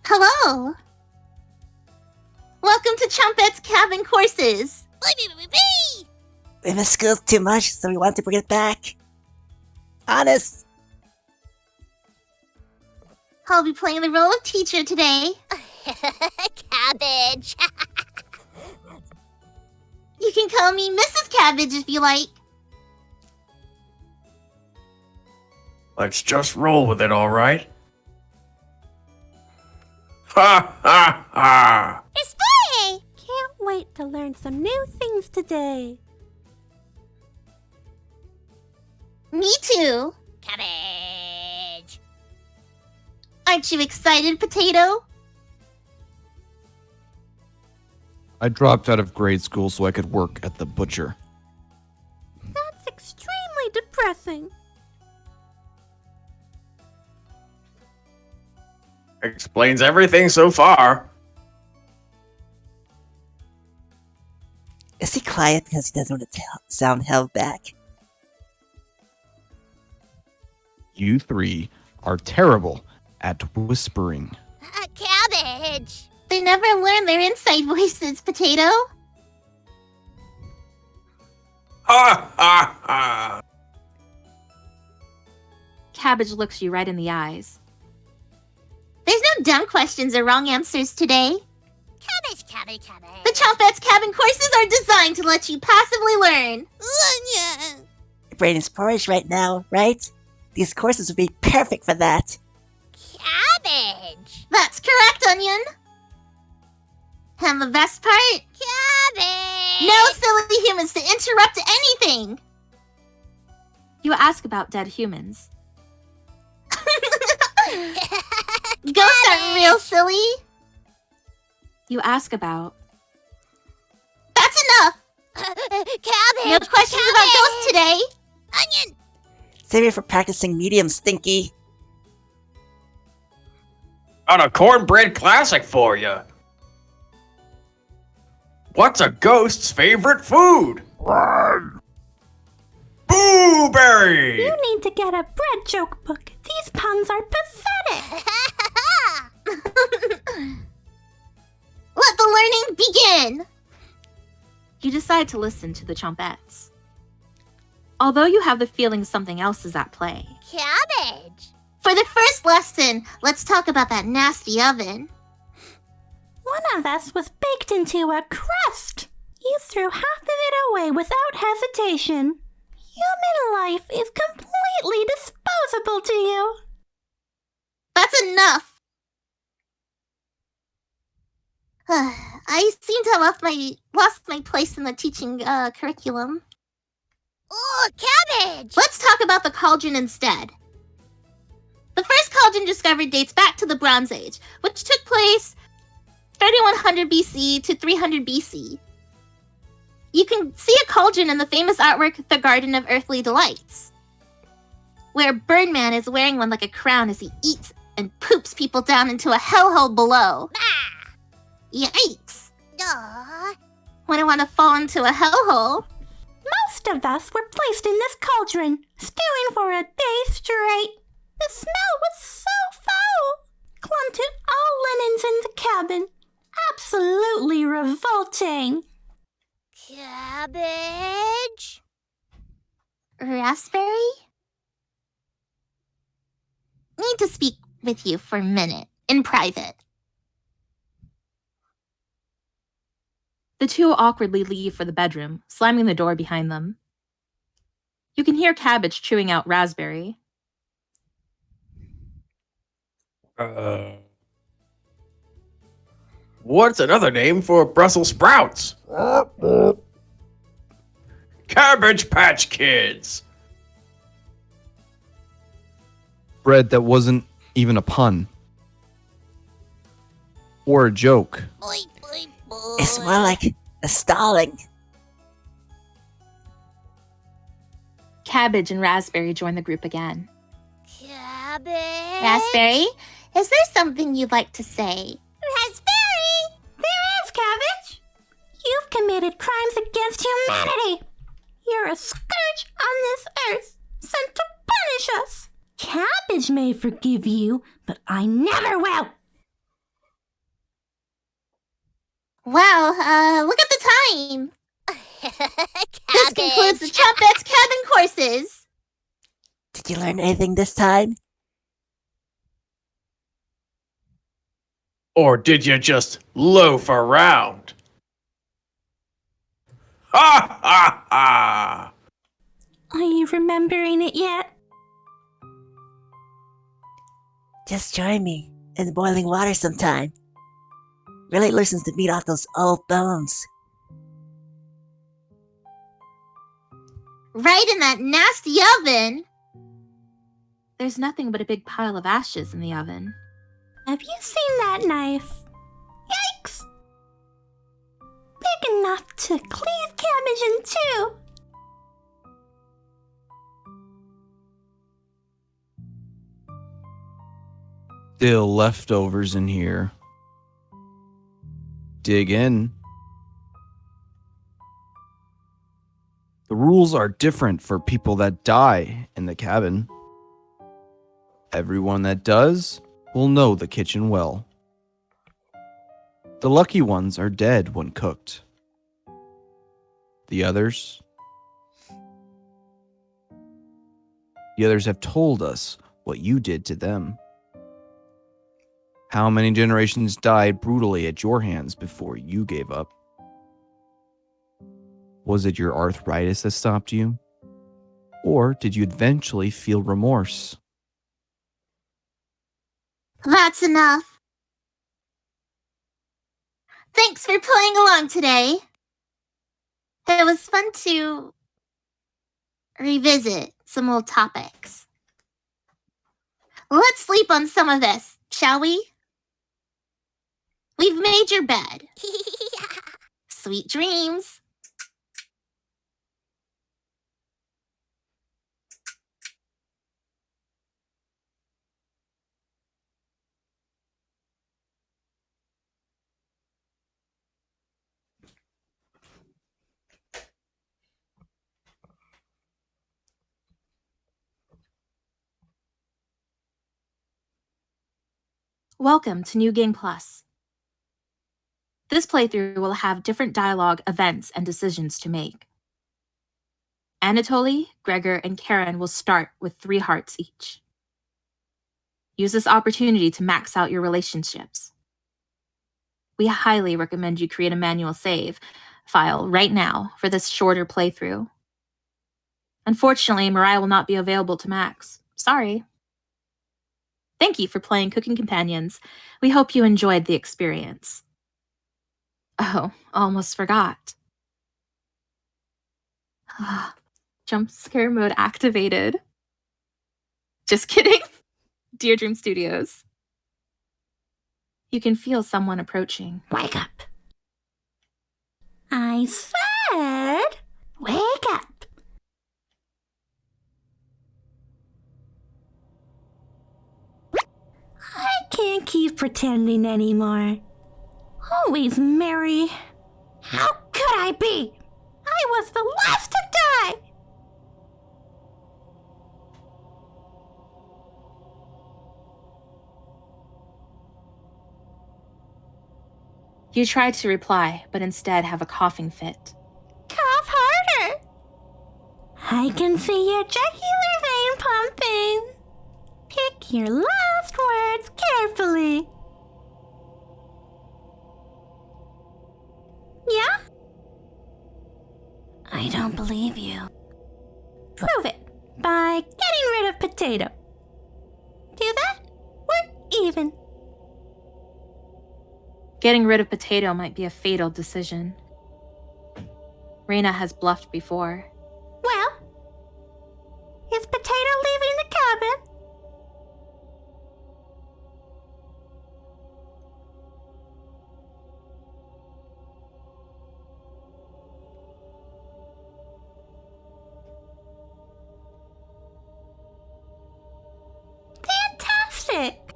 Hello! Welcome to Chumpet's Cabin Courses! We miss school too much, so we want to bring it back. Honest! I'll be playing the role of teacher today. Cabbage! You can call me Mrs. Cabbage if you like. Let's just roll with it, alright? Ha ha ha! Estoy! Can't wait to learn some new things today. Me too. Cabbage! Aren't you excited, Potato? I dropped out of grade school so I could work at the butcher. That's extremely depressing. Explains everything so far. Is he quiet because he doesn't want to sound held back? You three are terrible at whispering. Cabbage! They never learn their inside voices, Potato. Ha ha ha! Cabbage looks you right in the eyes. There's no dumb questions or wrong answers today. Cabbage! The Chumpet's Cabin Courses are designed to let you passively learn. Your brain is porridge right now, right? These courses would be perfect for that. Cabbage! That's correct, Onion. And the best part? Cabbage! No silly humans to interrupt anything. You ask about dead humans. Ghosts aren't real silly. You ask about... That's enough. Cabbage! No questions about ghosts today. Onion! Save it for practicing medium, Stinky. Got a cornbread classic for you. What's a ghost's favorite food? Blueberry! You need to get a bread joke book. These puns are pathetic. Let the learning begin. You decide to listen to the Chompettes. Although you have the feeling something else is at play. Cabbage! For the first lesson, let's talk about that nasty oven. One of us was baked into a crust. You threw half of it away without hesitation. Human life is completely disposable to you. That's enough. I seem to have lost my place in the teaching curriculum. Oh, cabbage! Let's talk about the cauldron instead. The first cauldron discovered dates back to the Bronze Age, which took place 3100 BC to 300 BC. You can see a cauldron in the famous artwork The Garden of Earthly Delights, where Birdman is wearing one like a crown as he eats and poops people down into a hellhole below. Ah! Yikes! Aw. Wouldn't want to fall into a hellhole. Most of us were placed in this cauldron, stewing for a day straight. The smell was so foul, clung to all linens in the cabin. Absolutely revolting. Cabbage? Raspberry? Need to speak with you for a minute, in private. The two awkwardly leave for the bedroom, slamming the door behind them. You can hear Cabbage chewing out Raspberry. What's another name for Brussels sprouts? Cabbage Patch Kids! Bread that wasn't even a pun. Or a joke. Boy, boy, boy. It's more like a stalling. Cabbage and Raspberry join the group again. Cabbage? Raspberry, is there something you'd like to say? Raspberry! There is, Cabbage. You've committed crimes against humanity. You're a scourge on this earth, sent to punish us. Cabbage may forgive you, but I never will. Wow, look at the time. This concludes the Trumpet's cabin courses. Did you learn anything this time? Or did you just loaf around? Ha ha ha! Are you remembering it yet? Just join me in the boiling water sometime. Really loosens the meat off those old bones. Right in that nasty oven. There's nothing but a big pile of ashes in the oven. Have you seen that knife? Yikes! Big enough to cleave cabbage in two. Still leftovers in here. Dig in. The rules are different for people that die in the cabin. Everyone that does will know the kitchen well. The lucky ones are dead when cooked. The others have told us what you did to them. How many generations died brutally at your hands before you gave up? Was it your arthritis that stopped you? Or did you eventually feel remorse? That's enough. Thanks for playing along today. It was fun to revisit some old topics. Let's sleep on some of this, shall we? We've made your bed. Sweet dreams. Welcome to New Game Plus. This playthrough will have different dialogue, events, and decisions to make. Anatoly, Gregor, and Karin will start with 3 hearts each. Use this opportunity to max out your relationships. We highly recommend you create a manual save file right now for this shorter playthrough. Unfortunately, Mariah will not be available to max. Sorry. Thank you for playing Cooking Companions. We hope you enjoyed the experience. Oh, almost forgot. Jump scare mode activated. Just kidding. Dear Dream Studios. You can feel someone approaching. Wake up. I said, wake up. I can't keep pretending anymore. Always merry. How could I be? I was the last to die. You try to reply, but instead have a coughing fit. Cough harder. I can see your jugular vein pumping. Pick your last words carefully. Yeah? I don't believe you. Prove it by getting rid of potato. Do that? We're even. Getting rid of potato might be a fatal decision. Reina has bluffed before. Well, is potato leaving the cabin? Fantastic!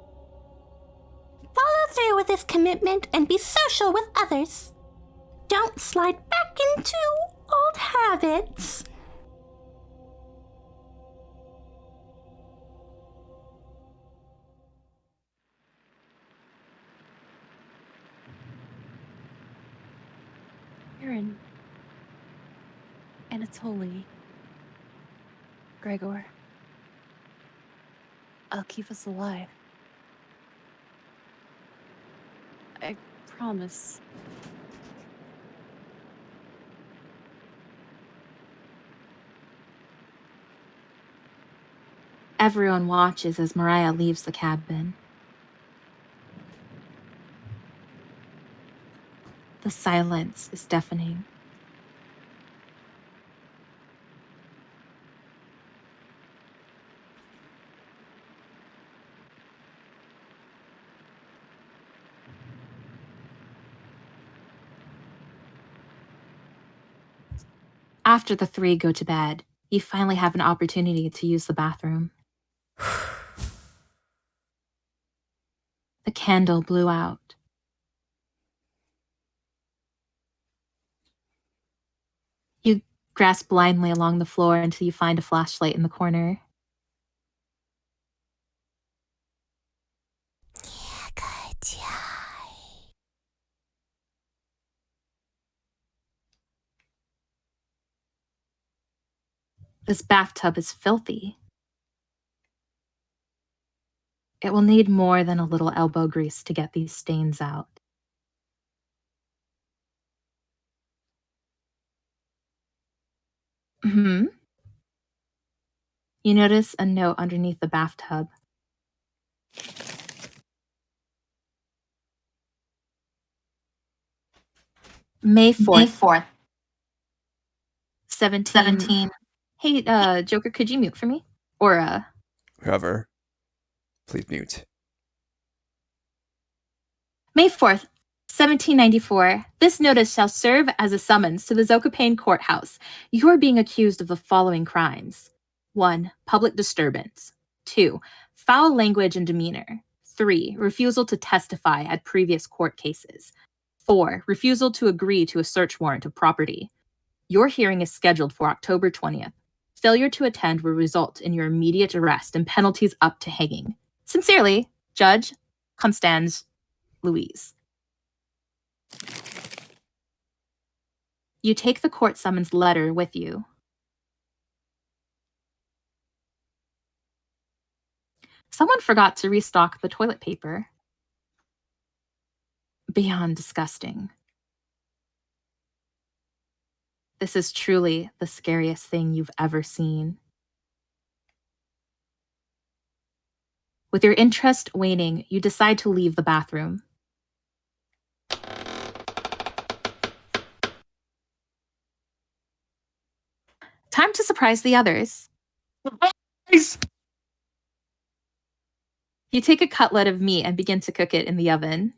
Follow through with this commitment and be social with others. Don't slide back into old habits. Karin. Anatoly. Gregor. I'll keep us alive. I promise. Everyone watches as Mariah leaves the cabin. The silence is deafening. After the three go to bed, you finally have an opportunity to use the bathroom. The candle blew out. You grasp blindly along the floor until you find a flashlight in the corner. This bathtub is filthy. It will need more than a little elbow grease to get these stains out. You notice a note underneath the bathtub. May 4th. 17. Hey, Joker, could you mute for me? Or, Whoever. Please mute. May 4th, 1794. This notice shall serve as a summons to the Zocapane courthouse. You are being accused of the following crimes. 1. Public disturbance. 2. Foul language and demeanor. 3. Refusal to testify at previous court cases. 4. Refusal to agree to a search warrant of property. Your hearing is scheduled for October 20th. Failure to attend will result in your immediate arrest and penalties up to hanging. Sincerely, Judge Constance Louise. You take the court summons letter with you. Someone forgot to restock the toilet paper. Beyond disgusting. This is truly the scariest thing you've ever seen. With your interest waning, you decide to leave the bathroom. Time to surprise the others. You take a cutlet of meat and begin to cook it in the oven.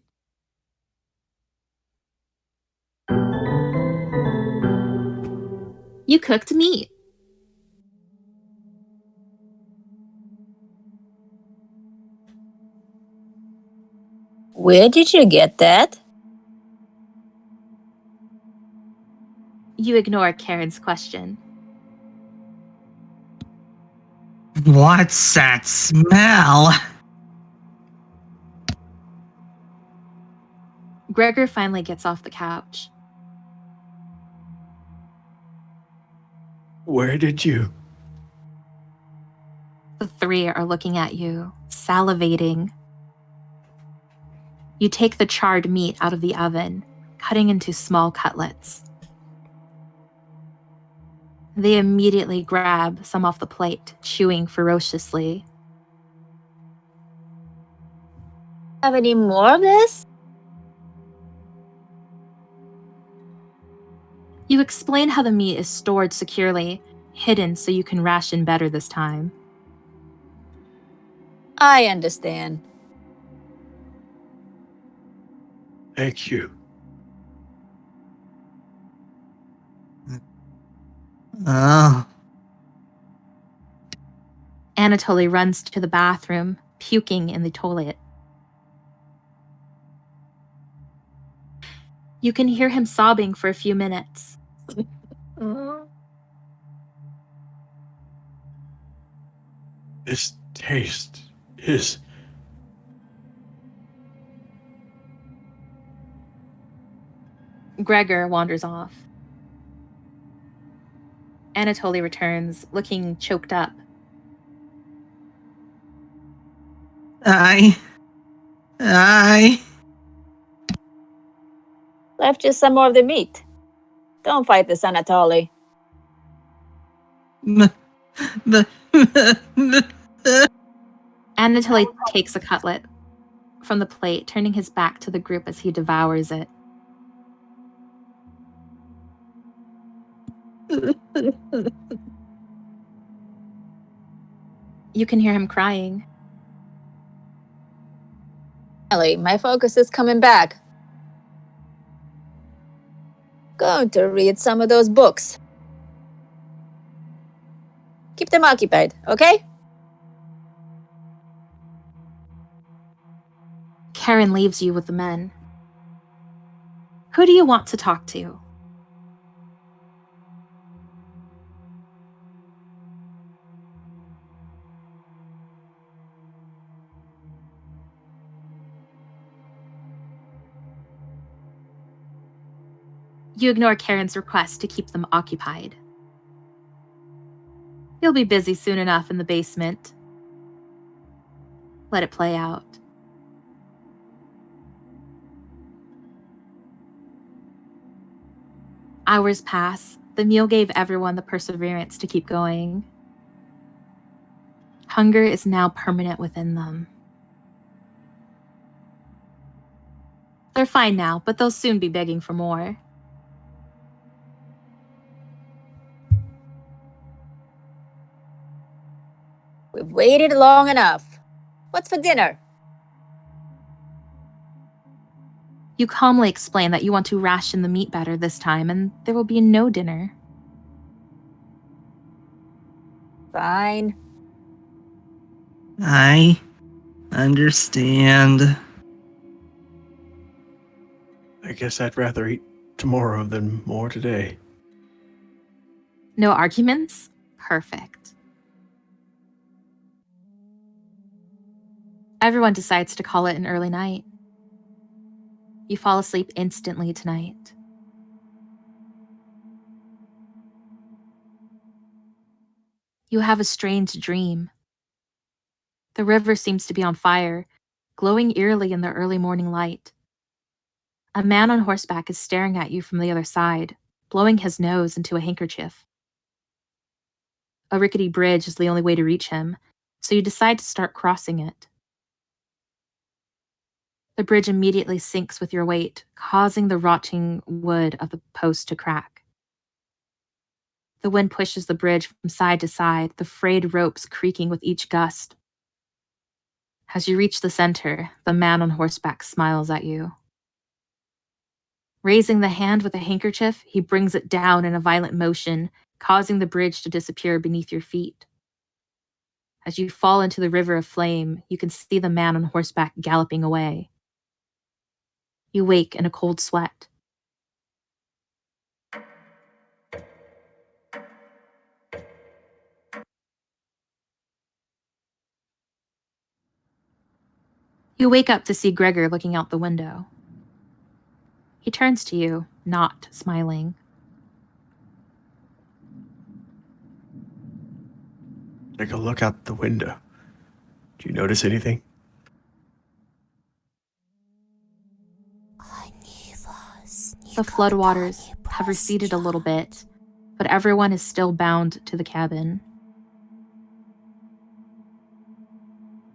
You cooked meat. Where did you get that? You ignore Karen's question. What's that smell? Gregor finally gets off the couch. Where did you? The three are looking at you, salivating. You take the charred meat out of the oven, cutting into small cutlets. They immediately grab some off the plate, chewing ferociously. Have any more of this? You explain how the meat is stored securely, hidden so you can ration better this time. I understand. Thank you. Oh. Anatoly runs to the bathroom, puking in the toilet. You can hear him sobbing for a few minutes. This taste is... Gregor wanders off. Anatoly returns, looking choked up. I Left you some more of the meat. Don't fight this, Anatoly. Anatoly takes a cutlet from the plate, turning his back to the group as he devours it. You can hear him crying. Finally, my focus is coming back. Going to read some of those books. Keep them occupied, okay? Karin leaves you with the men. Who do you want to talk to? You ignore Karin's request to keep them occupied. You'll be busy soon enough in the basement. Let it play out. Hours pass. The meal gave everyone the perseverance to keep going. Hunger is now permanent within them. They're fine now, but they'll soon be begging for more. We've waited long enough. What's for dinner? You calmly explain that you want to ration the meat better this time, and there will be no dinner. Fine. I understand. I guess I'd rather eat tomorrow than more today. No arguments? Perfect. Everyone decides to call it an early night. You fall asleep instantly tonight. You have a strange dream. The river seems to be on fire, glowing eerily in the early morning light. A man on horseback is staring at you from the other side, blowing his nose into a handkerchief. A rickety bridge is the only way to reach him, so you decide to start crossing it. The bridge immediately sinks with your weight, causing the rotting wood of the post to crack. The wind pushes the bridge from side to side, the frayed ropes creaking with each gust. As you reach the center, the man on horseback smiles at you. Raising the hand with a handkerchief, he brings it down in a violent motion, causing the bridge to disappear beneath your feet. As you fall into the river of flame, you can see the man on horseback galloping away. You wake in a cold sweat. You wake up to see Gregor looking out the window. He turns to you, not smiling. Take a look out the window. Do you notice anything? The floodwaters have receded a little bit, but everyone is still bound to the cabin.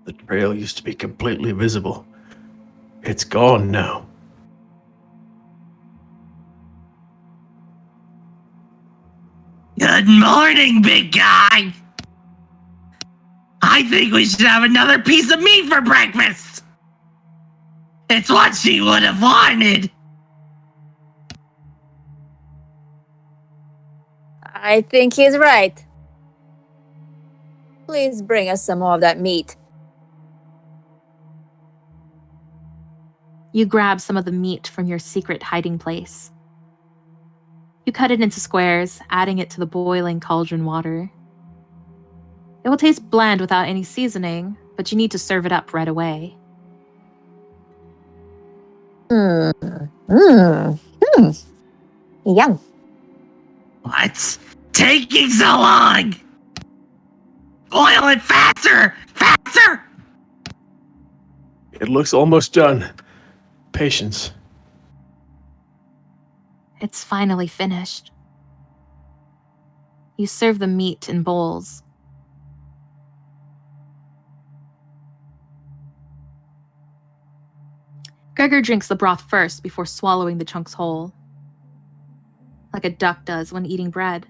The trail used to be completely visible. It's gone now. Good morning, big guy. I think we should have another piece of meat for breakfast. It's what she would have wanted. I think he's right. Please bring us some more of that meat. You grab some of the meat from your secret hiding place. You cut it into squares, adding it to the boiling cauldron water. It will taste bland without any seasoning, but you need to serve it up right away. Yum. What's taking so long? Oil it faster! Faster! It looks almost done. Patience. It's finally finished. You serve the meat in bowls. Gregor drinks the broth first before swallowing the chunks whole, like a duck does when eating bread.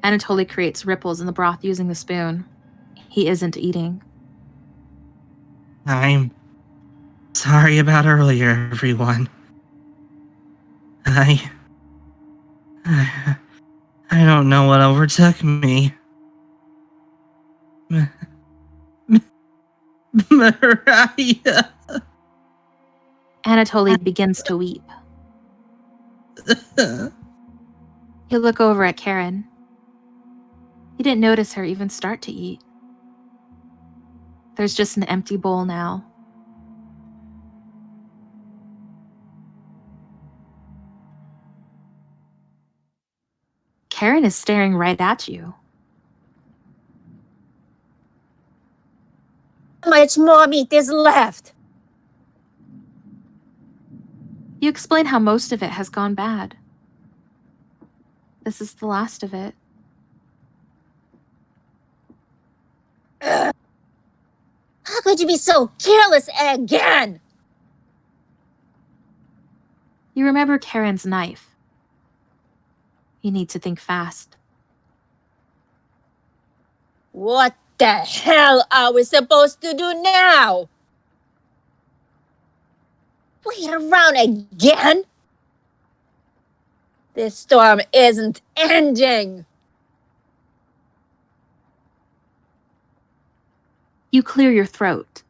Anatoly creates ripples in the broth using the spoon. He isn't eating. I'm sorry about earlier, everyone. I don't know what overtook me. Mariah. Anatoly begins to weep. You look over at Karin. You didn't notice her even start to eat. There's just an empty bowl now. Karin is staring right at you. How much more meat is left? You explain how most of it has gone bad. This is the last of it. How could you be so careless again? You remember Karin's knife. You need to think fast. What the hell are we supposed to do now? Wait around again? This storm isn't ending. You clear your throat.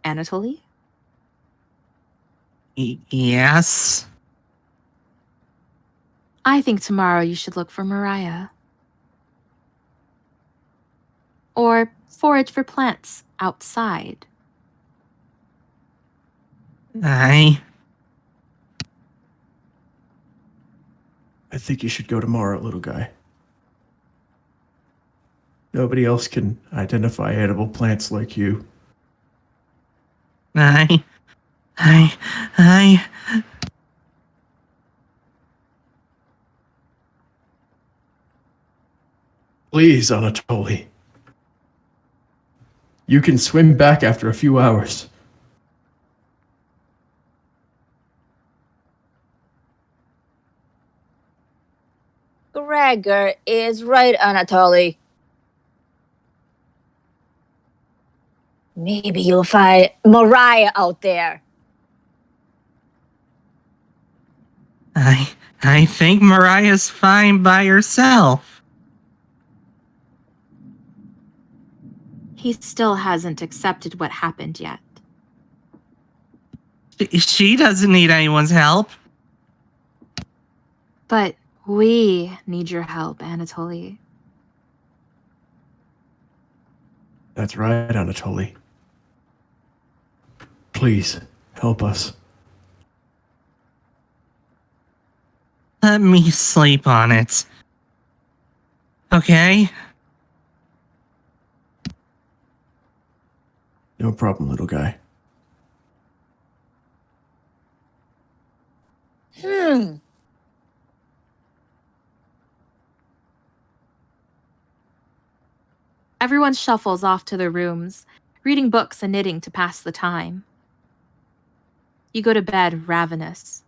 Anatoly? Yes? I think tomorrow you should look for Mariah. Or forage for plants outside. I think you should go tomorrow, little guy. Nobody else can identify edible plants like you. Please, Anatoly. You can swim back after a few hours. Gregor is right, Anatoly. Maybe you'll find Mariah out there. I think Mariah's fine by herself. He still hasn't accepted what happened yet. She doesn't need anyone's help. But we need your help, Anatoly. That's right, Anatoly. Please, help us. Let me sleep on it. Okay? No problem, little guy. Everyone shuffles off to their rooms, reading books and knitting to pass the time. You go to bed ravenous.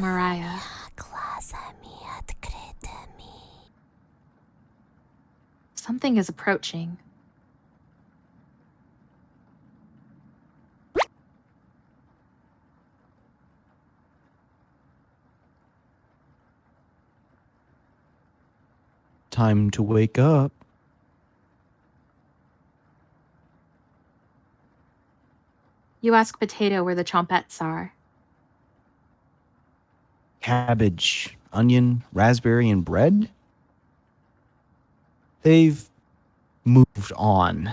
Mariah. Something is approaching. Time to wake up. You ask Potato where the chompettes are. Cabbage, onion, raspberry, and bread? They've moved on.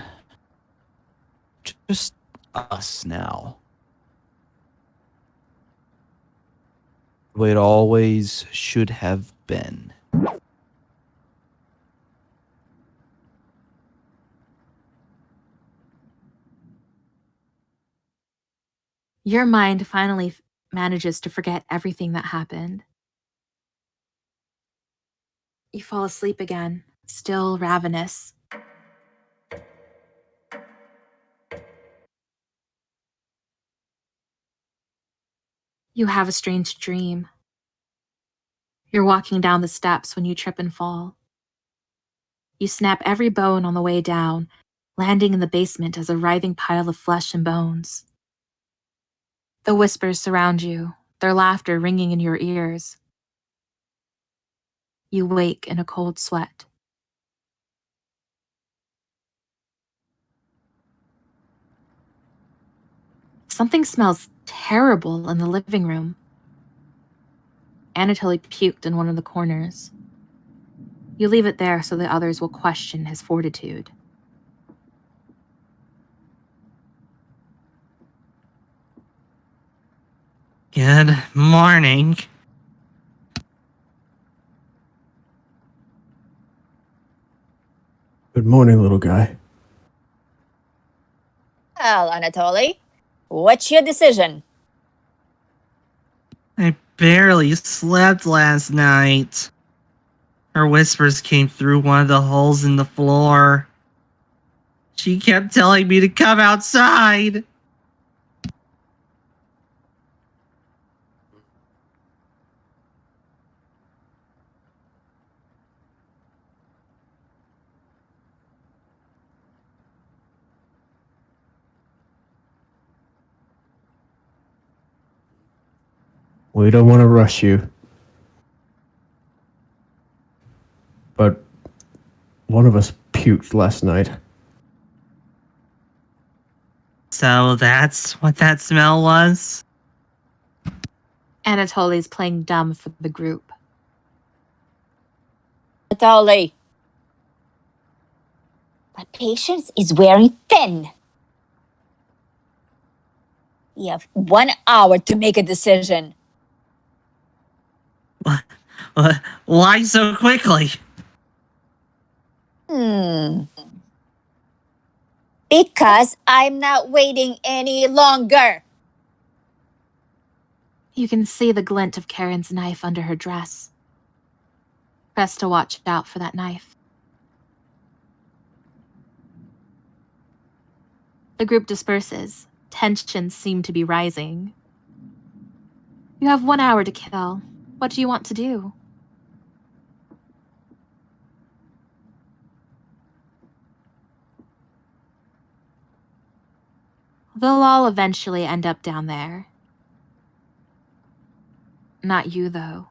Just us now. the way it always should have been. Your mind finally manages to forget everything that happened. You fall asleep again, still ravenous. You have a strange dream. You're walking down the steps when you trip and fall. You snap every bone on the way down, landing in the basement as a writhing pile of flesh and bones. The whispers surround you, their laughter ringing in your ears. You wake in a cold sweat. Something smells terrible in the living room. Anatoly puked in one of the corners. You leave it there so the others will question his fortitude. Good morning. Good morning, little guy. Well, Anatoly, what's your decision? I barely slept last night. Her whispers came through one of the holes in the floor. She kept telling me to come outside. We don't want to rush you. But one of us puked last night. So that's what that smell was? Anatoly's playing dumb for the group. Anatoly. My patience is wearing thin. You have 1 hour to make a decision. Why so quickly? Because I'm not waiting any longer. You can see the glint of Karin's knife under her dress. Best to watch out for that knife. The group disperses. Tensions seem to be rising. You have 1 hour to kill. What do you want to do? They'll all eventually end up down there. Not you, though.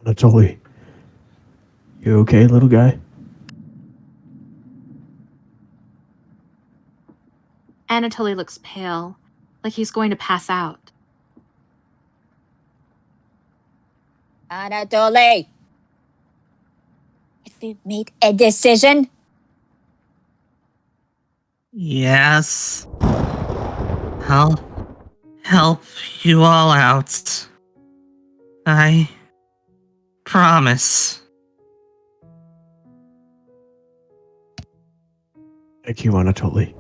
Anatoly, you okay, little guy? Anatoly looks pale, like he's going to pass out. Anatoly. Have you made a decision? Yes. I'll help you all out. I promise. Thank you, Anatoly.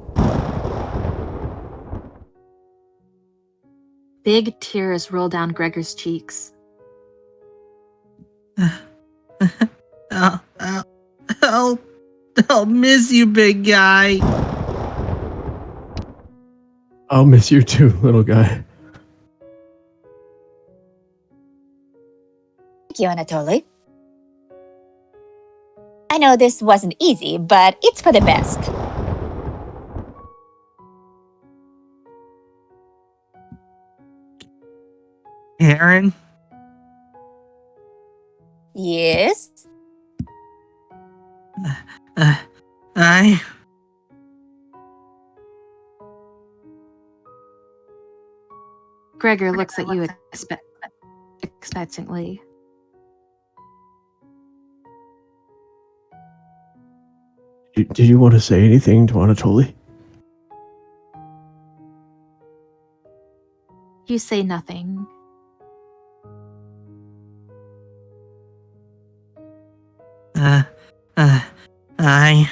Big tears roll down Gregor's cheeks. I'll miss you, big guy. I'll miss you too, little guy. Thank you, Anatoly. I know this wasn't easy, but it's for the best. Karin? Yes? I... Gregor looks at you expectantly. Did you want to say anything to Anatoly? You say nothing. I...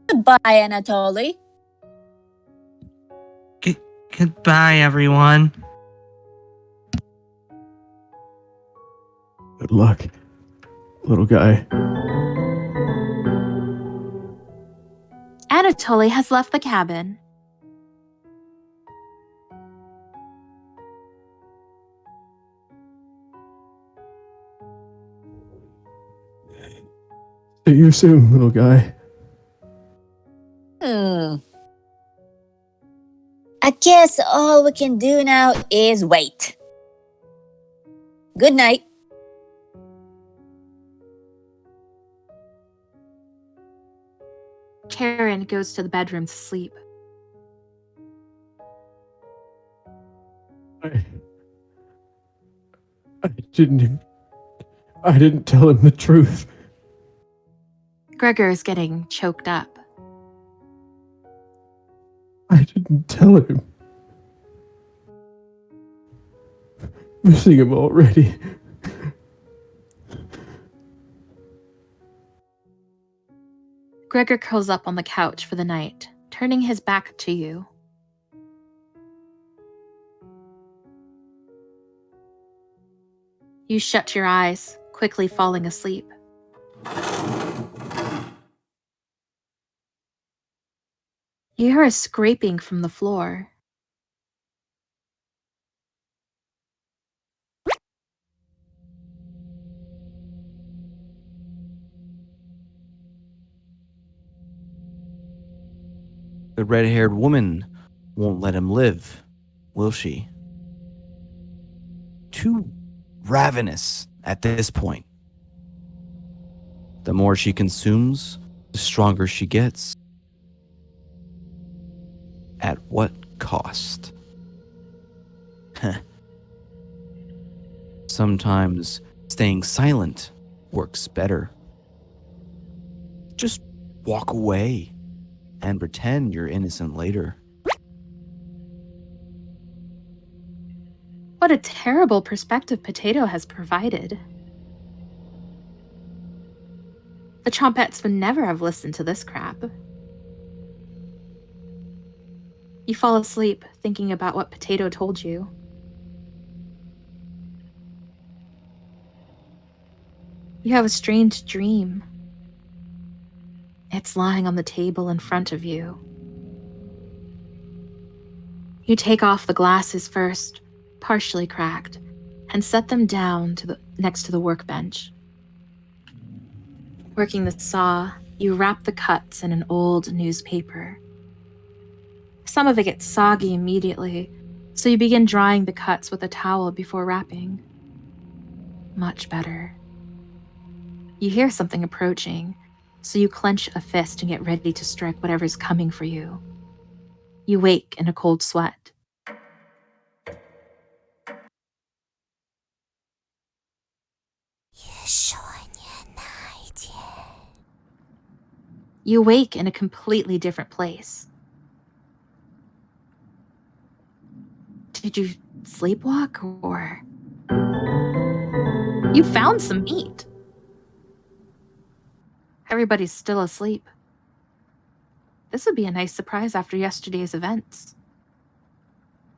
Goodbye, Anatoly. Goodbye, everyone. Good luck, little guy. Anatoly has left the cabin. See you soon, little guy. I guess all we can do now is wait. Good night. Karin goes to the bedroom to sleep. I didn't tell him the truth. Gregor is getting choked up. I didn't tell him. Missing him already. Gregor curls up on the couch for the night, turning his back to you. You shut your eyes, quickly falling asleep. You hear a scraping from the floor. The red-haired woman won't let him live, will she? Too ravenous at this point. The more she consumes, the stronger she gets. At what cost? Sometimes staying silent works better. Just walk away and pretend you're innocent later. What a terrible perspective Potato has provided. The Chompettes would never have listened to this crap. You fall asleep thinking about what Potato told you. You have a strange dream. It's lying on the table in front of you. You take off the glasses first, partially cracked, and set them down next to the workbench. Working the saw, you wrap the cuts in an old newspaper. Some of it gets soggy immediately, so you begin drying the cuts with a towel before wrapping. Much better. You hear something approaching, so you clench a fist and get ready to strike whatever's coming for you. You wake in a cold sweat. You wake in a completely different place. Did you sleepwalk, or... You found some meat. Everybody's still asleep. This would be a nice surprise after yesterday's events.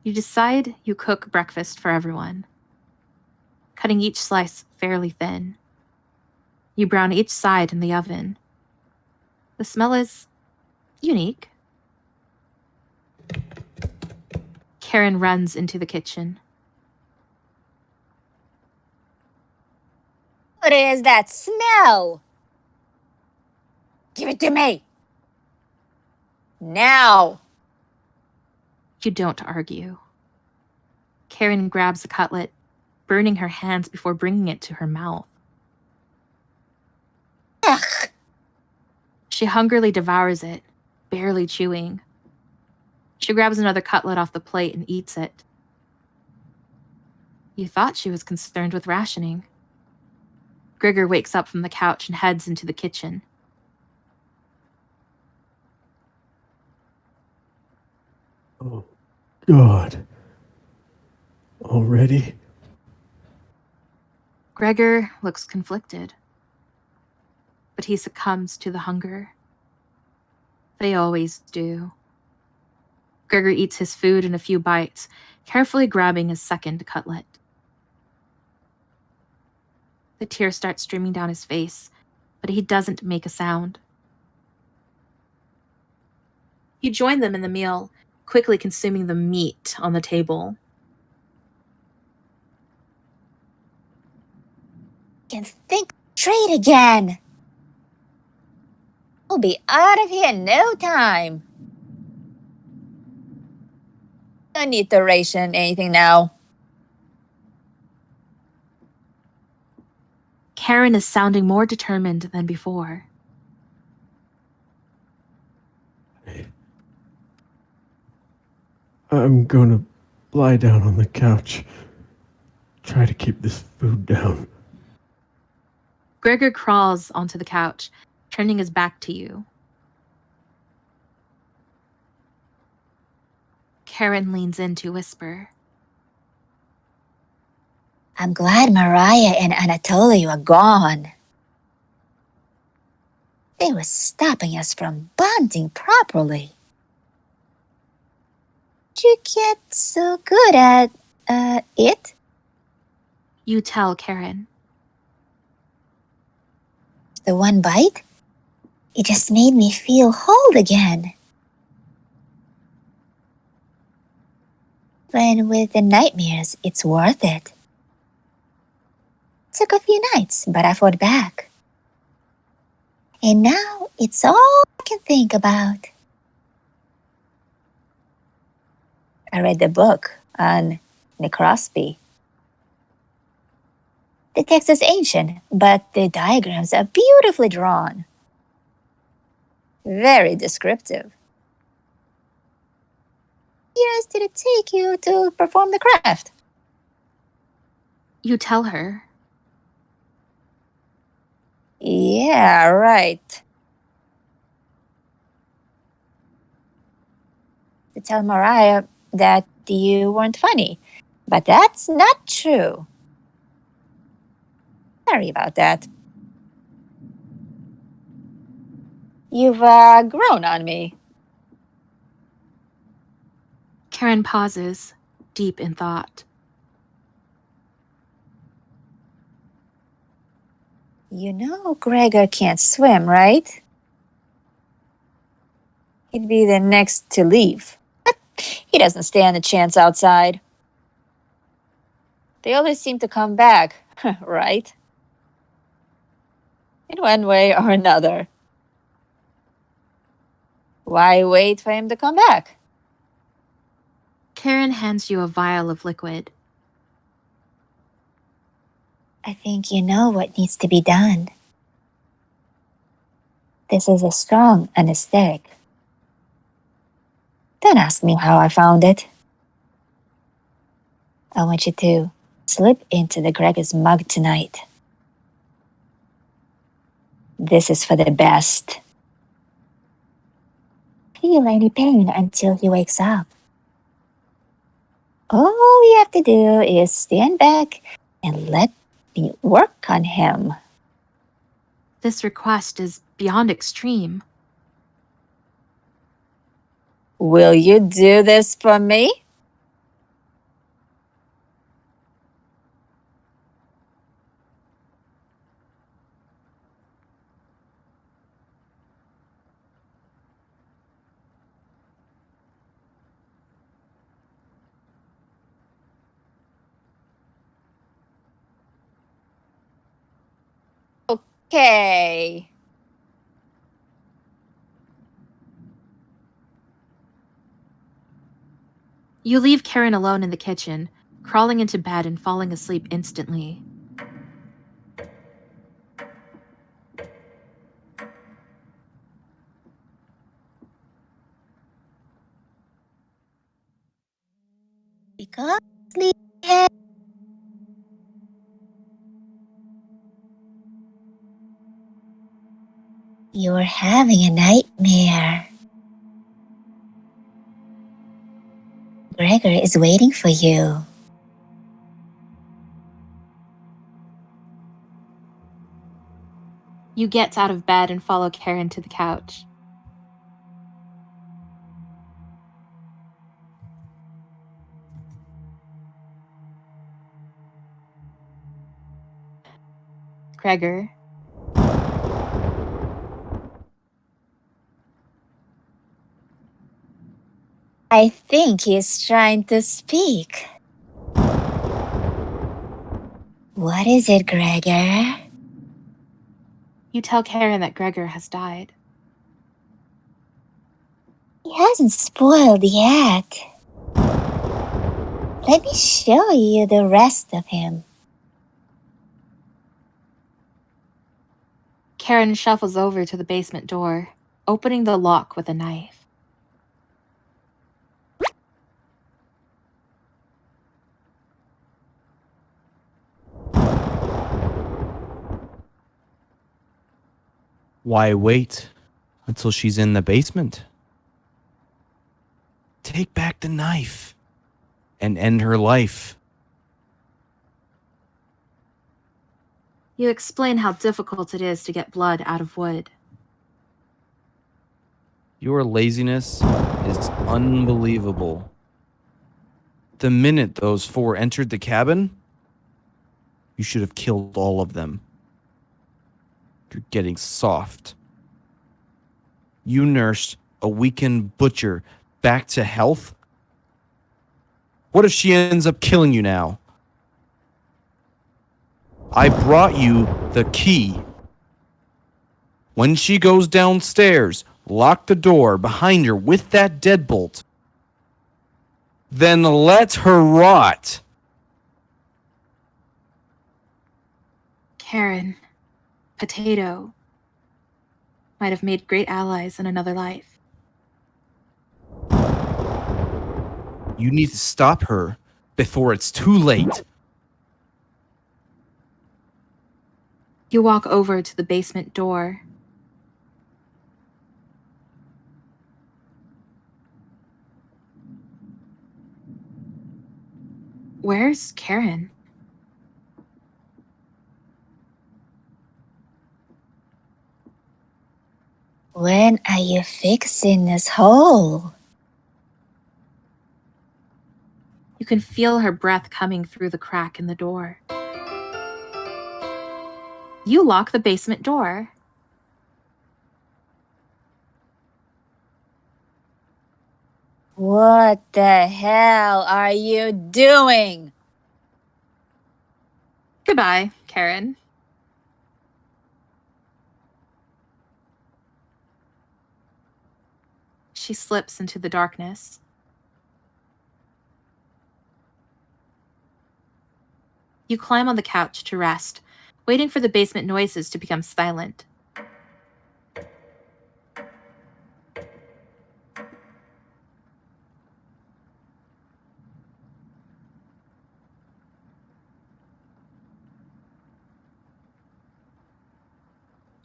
You decide you cook breakfast for everyone, cutting each slice fairly thin. You brown each side in the oven. The smell is unique. Karin runs into the kitchen. What is that smell? Give it to me. Now. You don't argue. Karin grabs a cutlet, burning her hands before bringing it to her mouth. Ugh. She hungrily devours it, barely chewing. She grabs another cutlet off the plate and eats it. You thought she was concerned with rationing. Gregor wakes up from the couch and heads into the kitchen. Oh, God. Already? Gregor looks conflicted, but he succumbs to the hunger. They always do. Gregor eats his food in a few bites, carefully grabbing his second cutlet. The tears start streaming down his face, but he doesn't make a sound. You join them in the meal, quickly consuming the meat on the table. Can think straight again. We'll be out of here in no time. No need to ration anything now. Karin is sounding more determined than before. I'm gonna lie down on the couch. Try to keep this food down. Gregor crawls onto the couch, turning his back to you. Karin leans in to whisper. I'm glad Mariah and Anatoly are gone. They were stopping us from bonding properly. Did you get so good at, it? You tell Karin. The one bite? It just made me feel whole again. When with the nightmares, it's worth it. Took a few nights, but I fought back. And now it's all I can think about. I read the book on necropsy. The text is ancient, but the diagrams are beautifully drawn. Very descriptive. Years did it take you to perform the craft? You tell her. Yeah, right. To tell Mariah that you weren't funny, but that's not true. Sorry about that. You've grown on me. Karin pauses, deep in thought. You know Gregor can't swim, right? He'd be the next to leave. But he doesn't stand a chance outside. They always seem to come back, right? In one way or another. Why wait for him to come back? Karin hands you a vial of liquid. I think you know what needs to be done. This is a strong anesthetic. Don't ask me how I found it. I want you to slip into the Gregor's mug tonight. This is for the best. Feel any pain until he wakes up. All you have to do is stand back and let me work on him. This request is beyond extreme. Will you do this for me? Okay. You leave Karin alone in the kitchen, crawling into bed and falling asleep instantly. Because sleepyhead, You're having a nightmare. Gregor is waiting for you. You get out of bed and follow Karin to the couch. Gregor. I think he's trying to speak. What is it, Gregor? You tell Karin that Gregor has died. He hasn't spoiled yet. Let me show you the rest of him. Karin shuffles over to the basement door, opening the lock with a knife. Why wait until she's in the basement? Take back the knife and end her life. You explain how difficult it is to get blood out of wood. Your laziness is unbelievable. The minute those 4 entered the cabin, you should have killed all of them. You're getting soft. You nursed a weakened butcher back to health? What if she ends up killing you now? I brought you the key. When she goes downstairs, lock the door behind her with that deadbolt. Then let her rot. Karin, Potato, might have made great allies in another life. You need to stop her before it's too late. You walk over to the basement door. Where's Karin? When are you fixing this hole? You can feel her breath coming through the crack in the door. You lock the basement door. What the hell are you doing? Goodbye, Karin. She slips into the darkness. You climb on the couch to rest, waiting for the basement noises to become silent.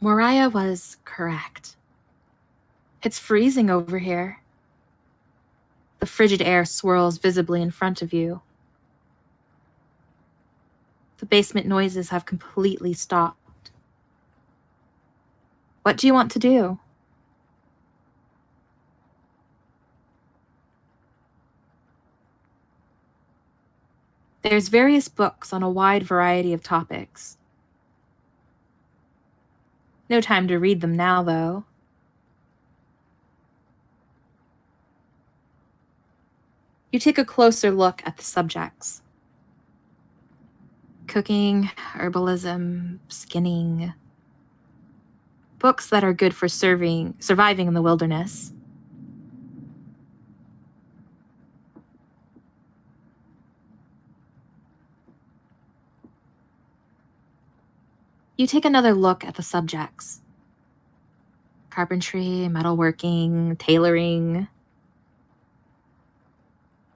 Mariah was correct. It's freezing over here. The frigid air swirls visibly in front of you. The basement noises have completely stopped. What do you want to do? There's various books on a wide variety of topics. No time to read them now, though. You take a closer look at the subjects. Cooking, herbalism, skinning. Books that are good for surviving in the wilderness. You take another look at the subjects. Carpentry, metalworking, tailoring.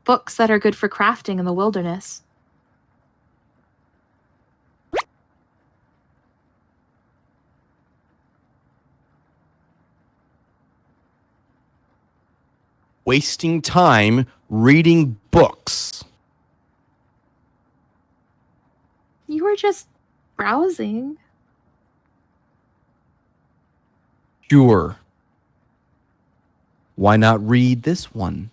Books that are good for crafting in the wilderness. wasting time reading books. You were just browsing. Sure. Why not read this one?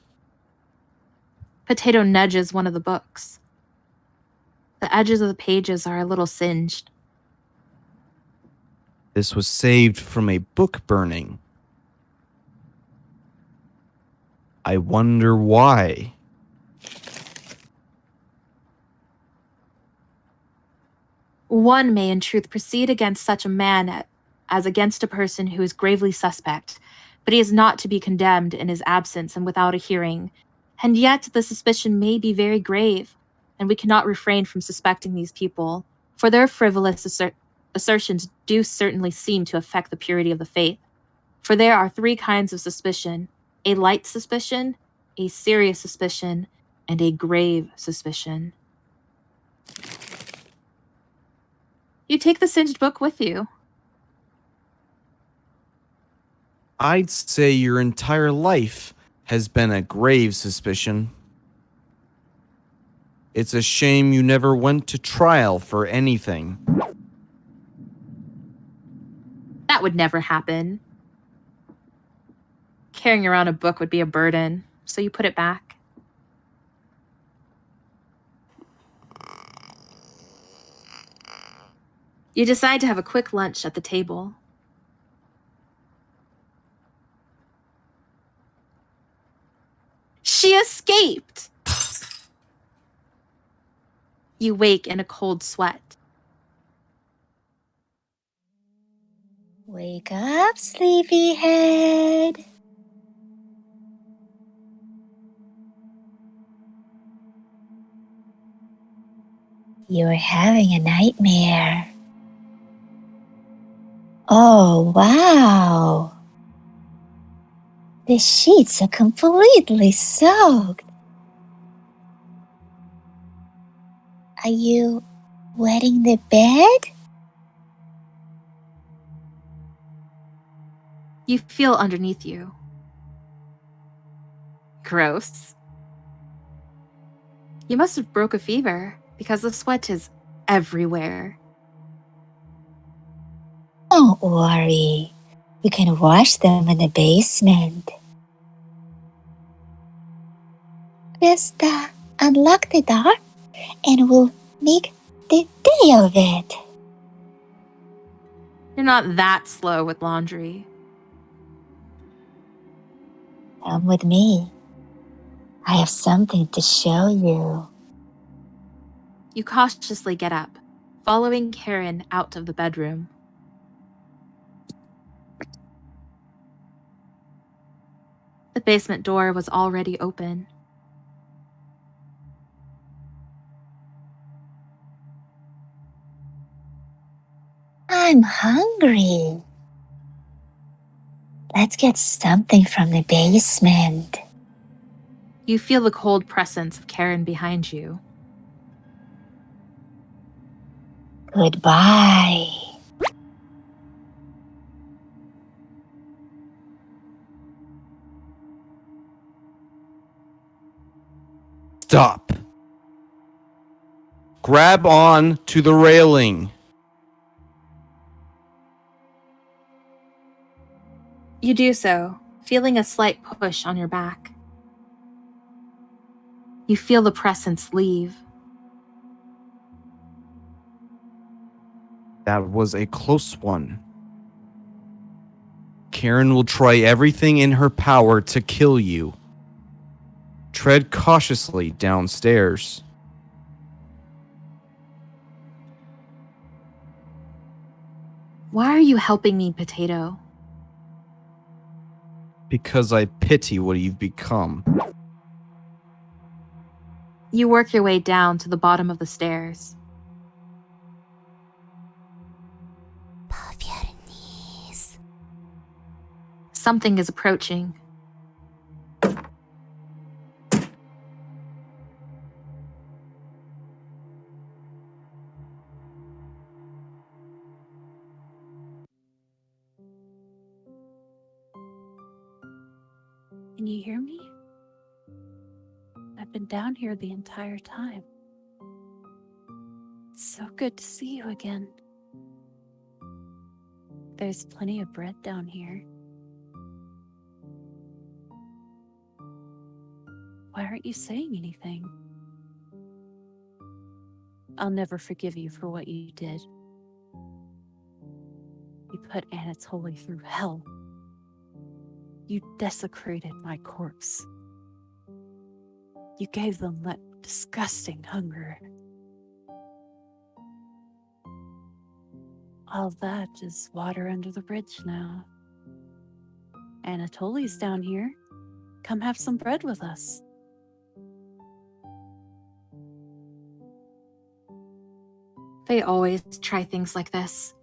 Potato nudges one of the books. The edges of the pages are a little singed. This was saved from a book burning. I wonder why. One may in truth proceed against such a man as against a person who is gravely suspect, but he is not to be condemned in his absence and without a hearing. And yet the suspicion may be very grave, and we cannot refrain from suspecting these people, for their frivolous assertions do certainly seem to affect the purity of the faith. For there are 3 kinds of suspicion: a light suspicion, a serious suspicion, and a grave suspicion. You take the singed book with you. I'd say your entire life has been a grave suspicion. It's a shame you never went to trial for anything. That would never happen. Carrying around a book would be a burden, so you put it back. You decide to have a quick lunch at the table. She escaped! You wake in a cold sweat. Wake up, sleepyhead. You're having a nightmare. Oh, wow. The sheets are completely soaked. Are you wetting the bed? You feel underneath you. Gross. You must have broke a fever, because the sweat is everywhere. Don't worry. You can wash them in the basement. Just unlock the door and we'll make the day of it. You're not that slow with laundry. Come with me. I have something to show you. You cautiously get up, following Karin out of the bedroom. The basement door was already open. I'm hungry. Let's get something from the basement. You feel the cold presence of Karin behind you. Goodbye. Stop. Grab on to the railing. You do so, feeling a slight push on your back. You feel the presence leave. That was a close one. Karin will try everything in her power to kill you. Tread cautiously downstairs. Why are you helping me, Potato? Because I pity what you've become. You work your way down to the bottom of the stairs. Puff your knees. Something is approaching. Can you hear me? been down here the entire time. It's so good to see you again. There's plenty of bread down here. Why aren't you saying anything? I'll never forgive you for what you did. You put Anatoly through hell. You desecrated my corpse. You gave them that disgusting hunger. All that is water under the bridge now. Anatoly's down here. Come have some bread with us. They always try things like this.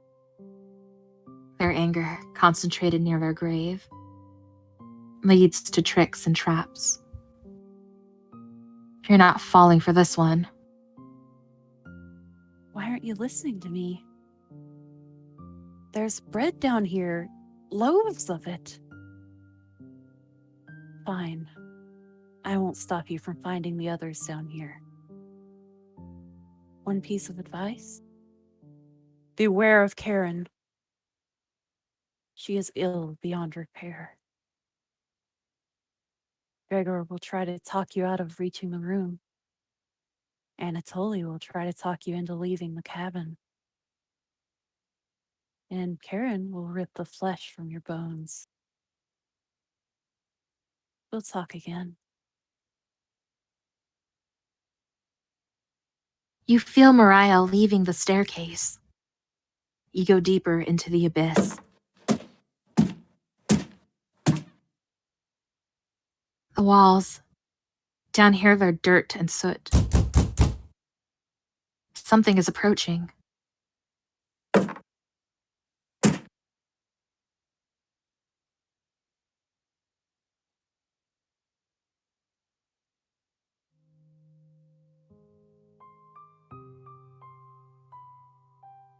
Their anger, concentrated near their grave, leads to tricks and traps. You're not falling for this one. Why aren't you listening to me? There's bread down here, loaves of it. Fine. I won't stop you from finding the others down here. One piece of advice? Beware of Karin. She is ill beyond repair. Gregor will try to talk you out of reaching the room. Anatoly will try to talk you into leaving the cabin. And Karin will rip the flesh from your bones. We'll talk again. You feel Mariah leaving the staircase. You go deeper into the abyss. The walls. Down here, they're dirt and soot. Something is approaching.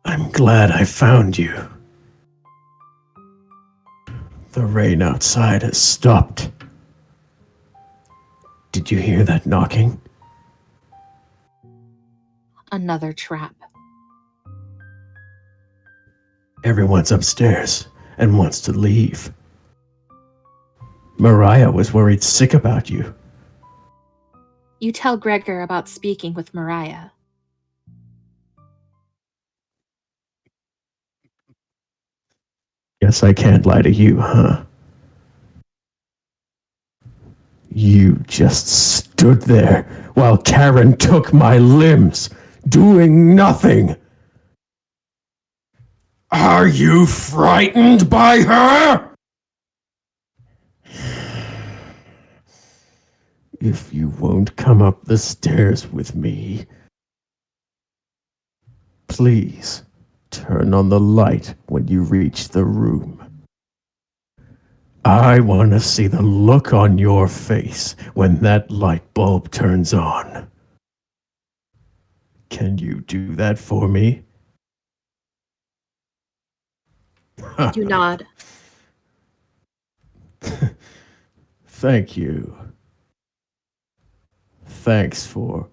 I'm glad I found you. The rain outside has stopped. Did you hear that knocking? Another trap. Everyone's upstairs and wants to leave. Mariah was worried sick about you. You tell Gregor about speaking with Mariah. Guess I can't lie to you, huh? You just stood there while Karin took my limbs, doing nothing. Are you frightened by her? If you won't come up the stairs with me, please turn on the light when you reach the room. I want to see the look on your face when that light bulb turns on. Can you do that for me? You nod. Thank you. Thanks for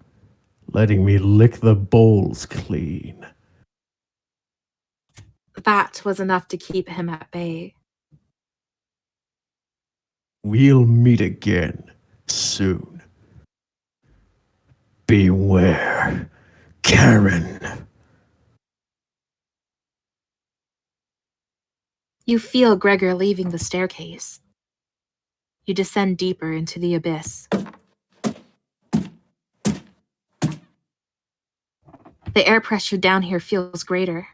letting me lick the bowls clean. That was enough to keep him at bay. We'll meet again soon. Beware, Karin. You feel Gregor leaving the staircase. You descend deeper into the abyss. The air pressure down here feels greater.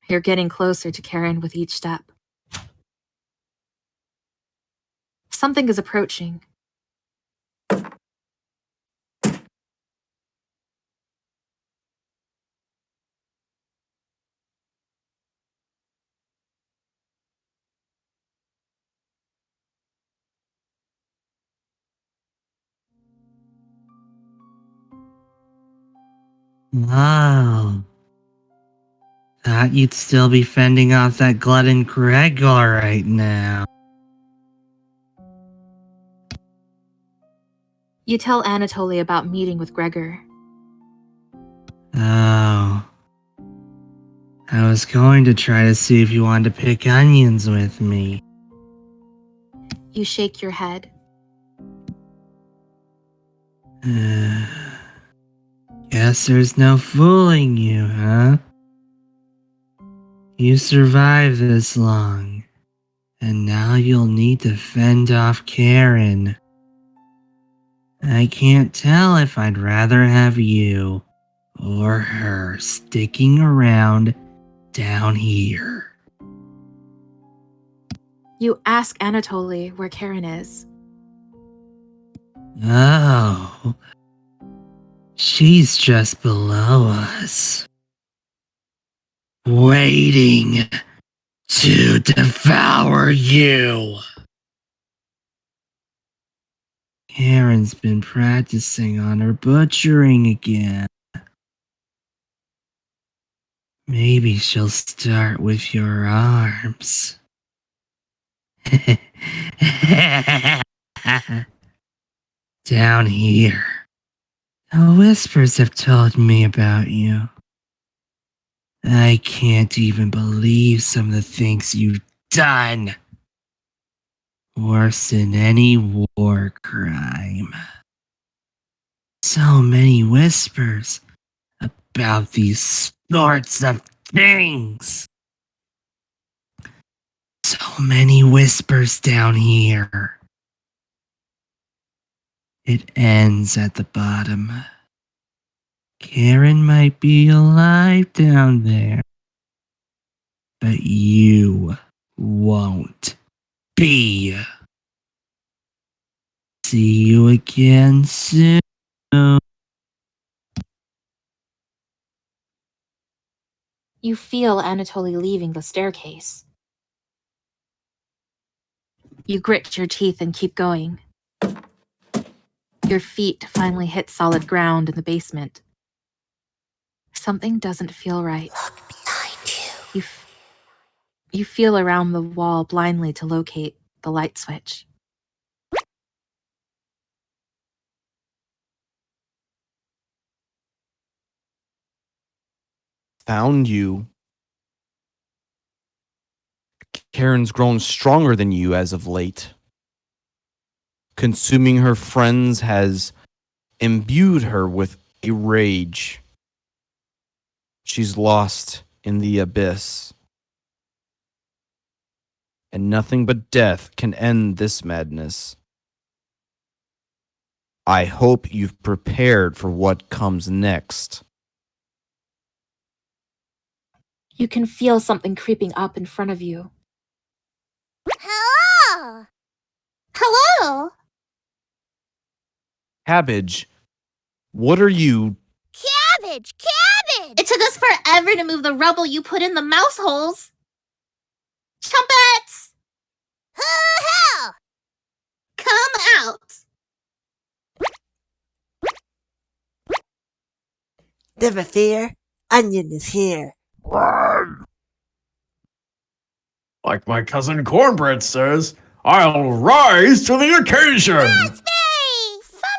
You're getting closer to Karin with each step. Something is approaching. Wow. Thought you'd still be fending off that glutton Gregor right now. You tell Anatoly about meeting with Gregor. Oh. I was going to try to see if you wanted to pick onions with me. You shake your head. Guess there's no fooling you, huh? You survived this long, and now you'll need to fend off Karin. I can't tell if I'd rather have you or her sticking around down here. You ask Anatoly where Karin is. Oh, she's just below us, waiting to devour you. Karin's been practicing on her butchering again. Maybe she'll start with your arms. Down here. The whispers have told me about you. I can't even believe some of the things you've done. Worse than any war crime. So many whispers about these sorts of things. So many whispers down here. It ends at the bottom. Karin might be alive down there, but you won't be. See you again soon. You feel Anatoly leaving the staircase. You grit your teeth and keep going. Your feet finally hit solid ground in the basement. Something doesn't feel right. Look behind you. You feel around the wall blindly to locate the light switch. Found you. Karin's grown stronger than you as of late. Consuming her friends has imbued her with a rage. She's lost in the abyss. And nothing but death can end this madness. I hope you've prepared for what comes next. You can feel something creeping up in front of you. Hello! Hello! Cabbage, what are you? Cabbage! Cabbage! It took us forever to move the rubble you put in the mouse holes. Chumpets! Hoo-hoo! Come out! Never fear, Onion is here. Like my cousin Cornbread says, I'll rise to the occasion. Raspberry!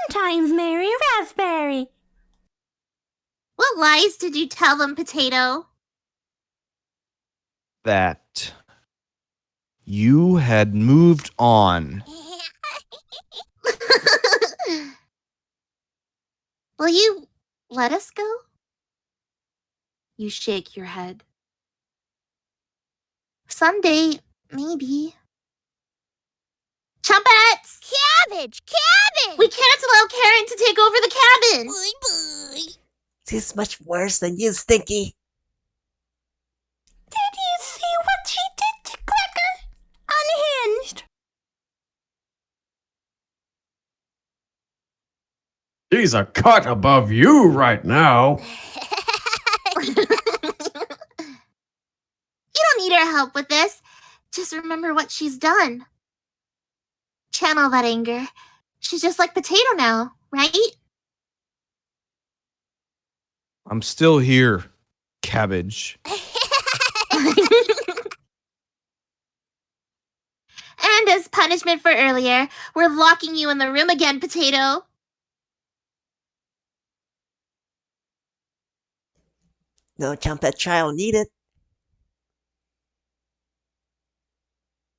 Sometimes, Mary Raspberry. What lies did you tell them, Potato? That you had moved on. Will you let us go? You shake your head. Someday, maybe. Chumpets! Cabbage! Cabbage! We can't allow Karin to take over the cabin! Bye-bye. She's much worse than you, Stinky. Did you see what she did to Gregor? Unhinged. She's a cut above you right now. You don't need our help with this. Just remember what she's done. Channel that anger. She's just like Potato now, right? I'm still here, Cabbage. And as punishment for earlier, we're locking you in the room again, Potato. No trumpet child needed.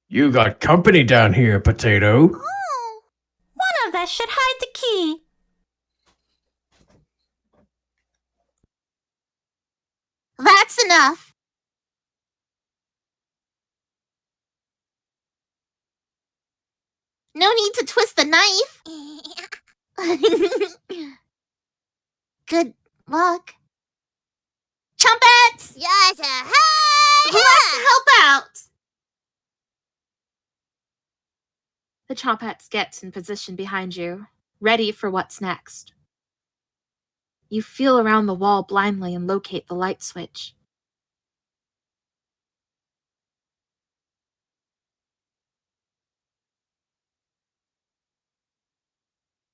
You got company down here, Potato. Oh, One of us should hide the key. That's enough. No need to twist the knife. Good luck. Trumpets! yes, Who wants to help out? The Trumpets get in position behind you, ready for what's next. You feel around the wall blindly and locate the light switch.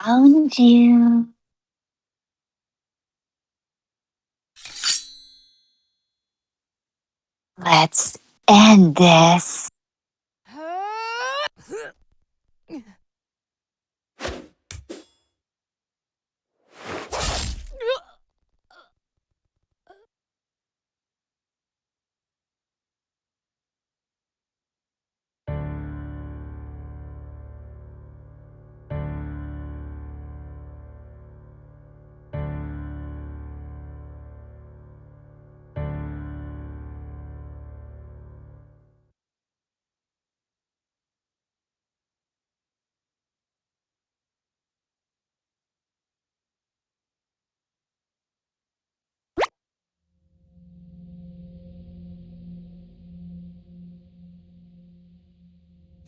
Found you. Let's end this.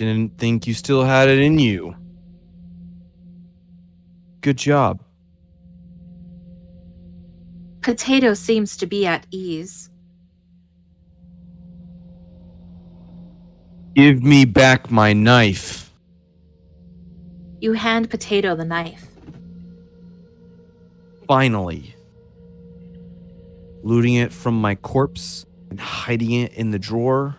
Didn't think you still had it in you. Good job. Potato seems to be at ease. Give me back my knife. You hand Potato the knife. Finally. Looting it from my corpse and hiding it in the drawer.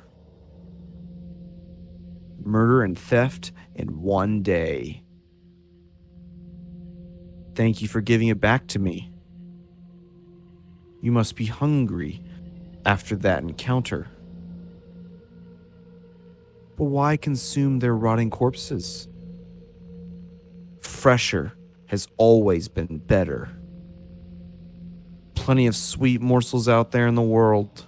Murder and theft in one day. Thank you for giving it back to me. You must be hungry after that encounter. But why consume their rotting corpses? Fresher has always been better. Plenty of sweet morsels out there in the world.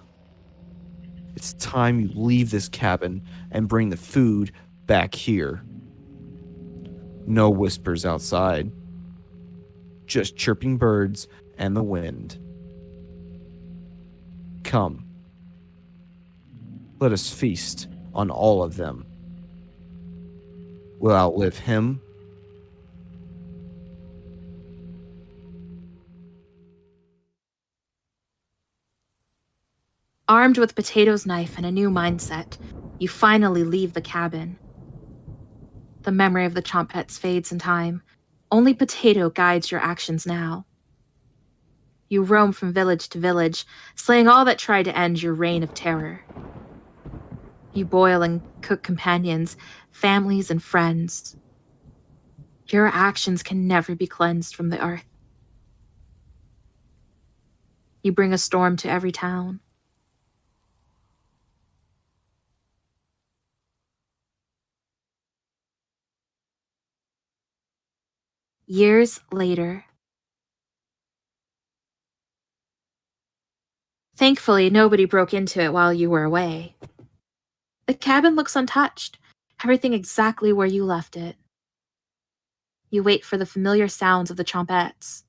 It's time you leave this cabin and bring the food back here. No whispers outside. Just chirping birds and the wind. Come. Let us feast on all of them. We'll outlive him. Armed with Potato's knife and a new mindset, you finally leave the cabin. The memory of the Trumpets fades in time. Only Potato guides your actions now. You roam from village to village, slaying all that tried to end your reign of terror. You boil and cook companions, families, and friends. Your actions can never be cleansed from the earth. You bring a storm to every town. Years later. Thankfully, nobody broke into it while you were away. The cabin looks untouched, everything exactly where you left it. You wait for the familiar sounds of the Trumpets.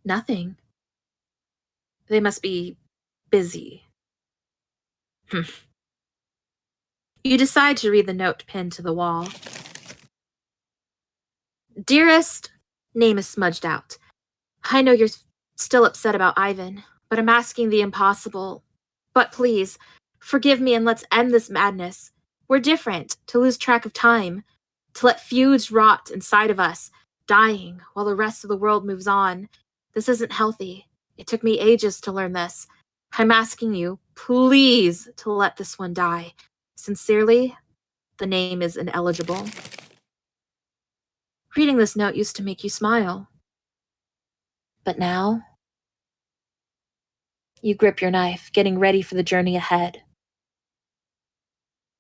Nothing. They must be busy. You decide to read the note pinned to the wall. Dearest, name is smudged out. I know you're still upset about Ivan, but I'm asking the impossible. But please, forgive me and let's end this madness. We're different, to lose track of time, to let feuds rot inside of us, dying while the rest of the world moves on. This isn't healthy. It took me ages to learn this. I'm asking you, please, to let this one die. Sincerely, the name is ineligible. Reading this note used to make you smile. But now, you grip your knife, getting ready for the journey ahead.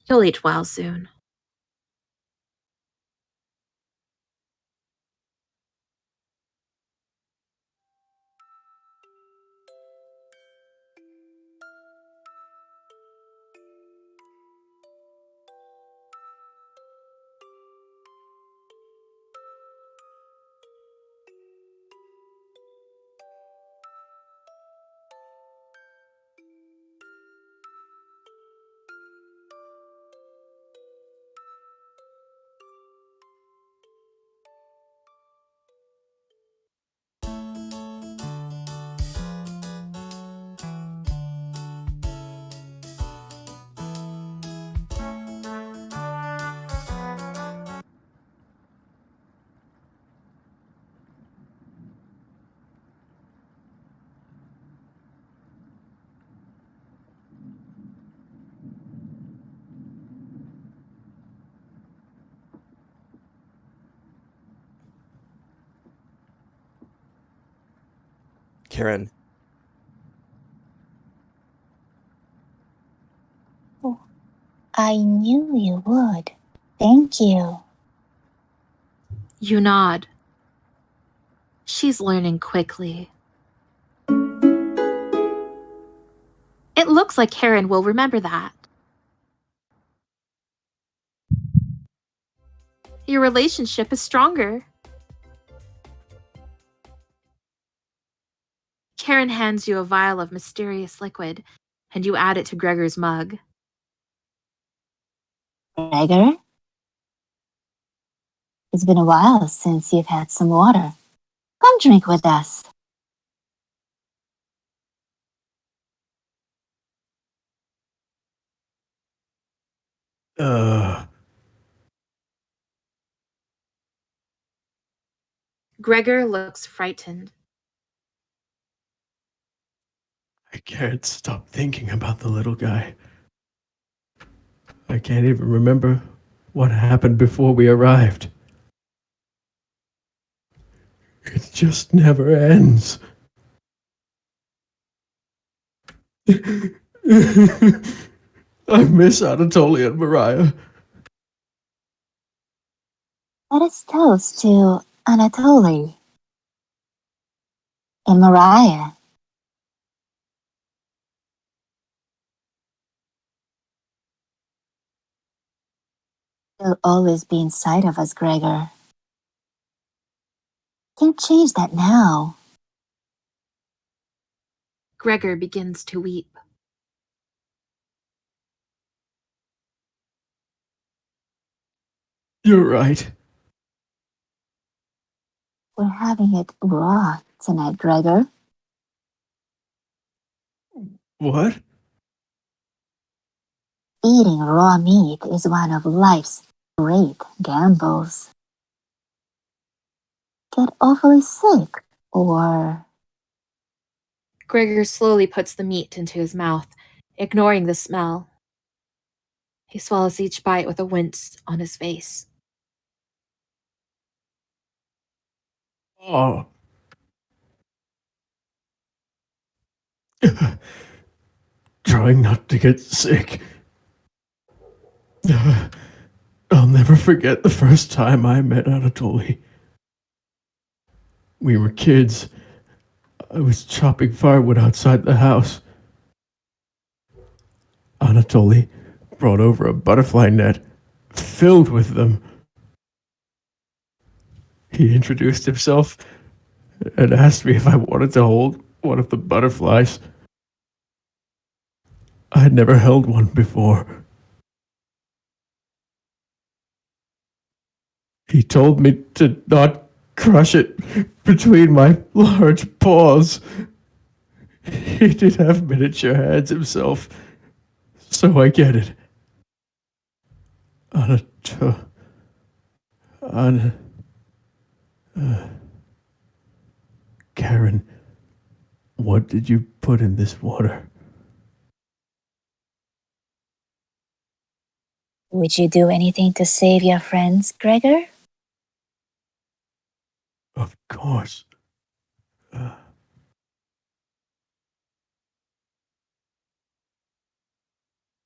You'll age well soon. Karin, I knew you would. Thank you. You nod. She's learning quickly. It looks like Karin will remember that. Your relationship is stronger. Karin hands you a vial of mysterious liquid, and you add it to Gregor's mug. Gregor? It's been a while since you've had some water. Come drink with us. Gregor looks frightened. I can't stop thinking about the little guy. I can't even remember what happened before we arrived. It just never ends. I miss Anatoly and Mariah. Let us toast to Anatoly and Mariah. They'll always be inside of us, Gregor. Can't change that now. Gregor begins to weep. You're right. We're having it raw tonight, Gregor. What? Eating raw meat is one of life's great gambles. Get awfully sick, or... Gregor slowly puts the meat into his mouth, ignoring the smell. He swallows each bite with a wince on his face. Oh. Trying not to get sick. I'll never forget the first time I met Anatoly. We were kids. I was chopping firewood outside the house. Anatoly brought over a butterfly net filled with them. He introduced himself and asked me if I wanted to hold one of the butterflies. I had never held one before. He told me to not crush it between my large paws. He did have miniature hands himself, so I get it. Karin, what did you put in this water? Would you do anything to save your friends, Gregor? course.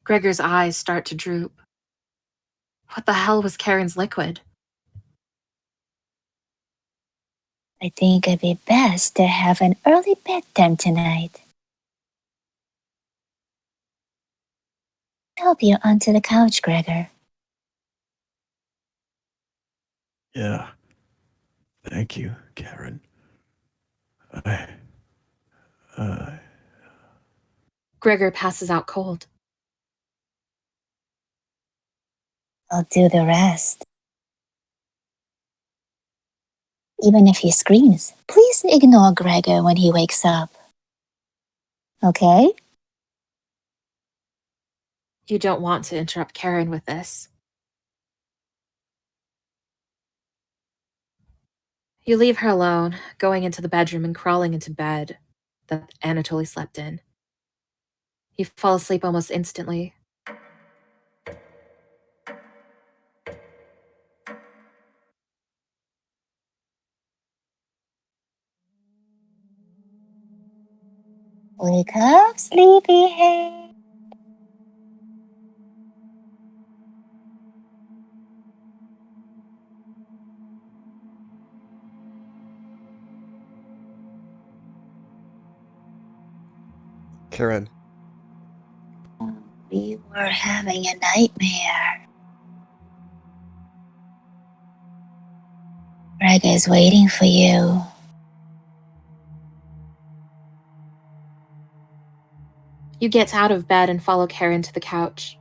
Gregor's eyes start to droop. What the hell was Karen's liquid? I think it'd be best to have an early bedtime tonight. Help you onto the couch, Gregor. Yeah. Thank you, Karen. Gregor passes out cold. I'll do the rest. Even if he screams, please ignore Gregor when he wakes up. Okay? You don't want to interrupt Karen with this. You leave her alone, going into the bedroom and crawling into bed that Anatoly slept in. You fall asleep almost instantly. Wake up, sleepyhead. Karen, We were having a nightmare. Gregor's waiting for you. You get out of bed and follow Karen to the couch.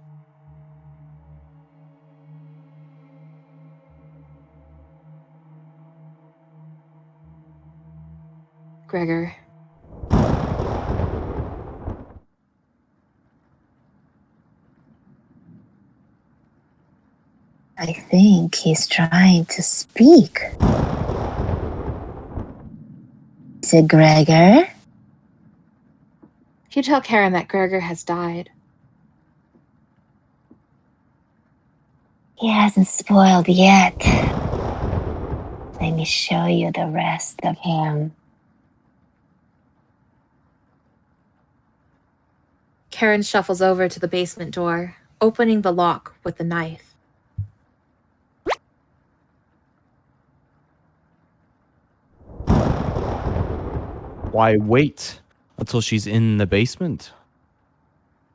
Gregor. I think he's trying to speak. Is it Gregor? You tell Karen that Gregor has died. He hasn't spoiled yet. Let me show you the rest of him. Karen shuffles over to the basement door, opening the lock with the knife. Why wait until she's in the basement?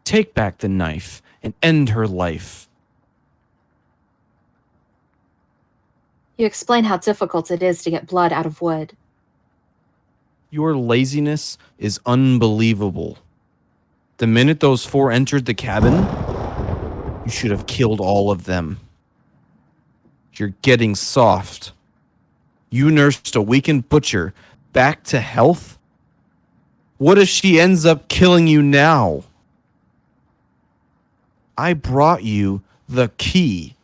Take back the knife and end her life. You explain how difficult it is to get blood out of wood. Your laziness is unbelievable. The minute those 4 entered the cabin, you should have killed all of them. You're getting soft. You nursed a weakened butcher back to health? What if she ends up killing you now? I brought you the key.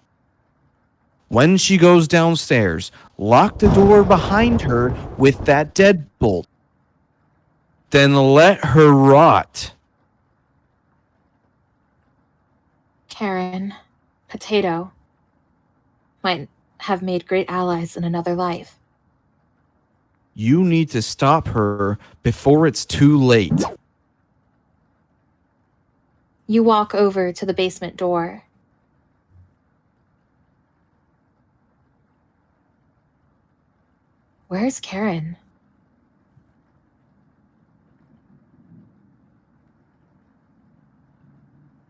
When she goes downstairs, lock the door behind her with that deadbolt. Then let her rot. Karen, Potato, might have made great allies in another life. You need to stop her before it's too late. You walk over to the basement door. Where's Karen?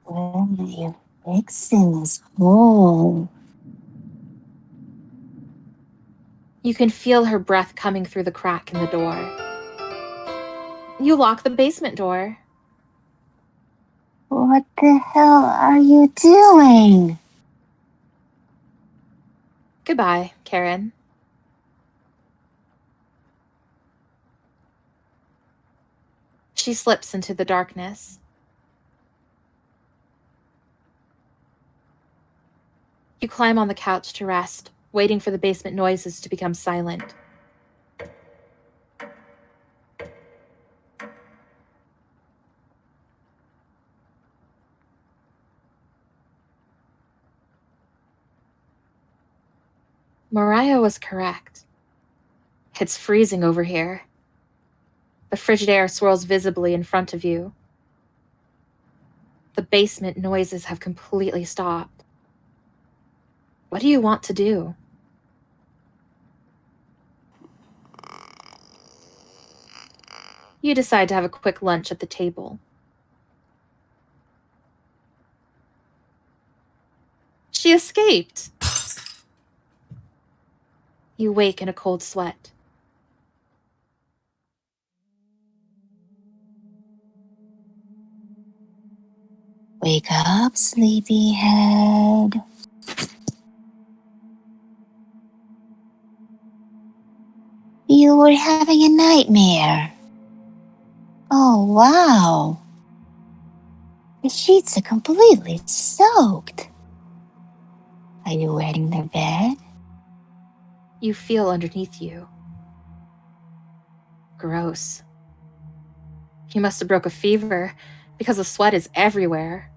When are you fixing this hole? You can feel her breath coming through the crack in the door. You lock the basement door. What the hell are you doing? Goodbye, Karen. She slips into the darkness. You climb on the couch to rest, waiting for the basement noises to become silent. Mariah was correct. It's freezing over here. The frigid air swirls visibly in front of you. The basement noises have completely stopped. What do you want to do? You decide to have a quick lunch at the table. She escaped! You wake in a cold sweat. Wake up, sleepyhead. You were having a nightmare. Oh, wow. The sheets are completely soaked. Are you wetting the bed? You feel underneath you. Gross. You must have broke a fever because the sweat is everywhere.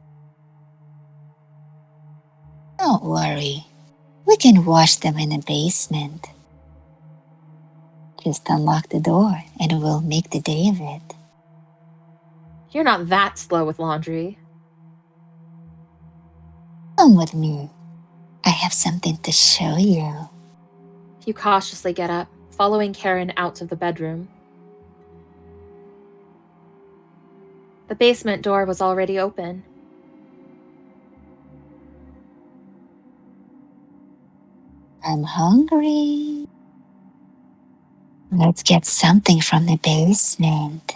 Don't worry. We can wash them in the basement. Just unlock the door and we'll make the day of it. You're not that slow with laundry. Come with me. I have something to show you. You cautiously get up, following Karin out of the bedroom. The basement door was already open. I'm hungry. Let's get something from the basement.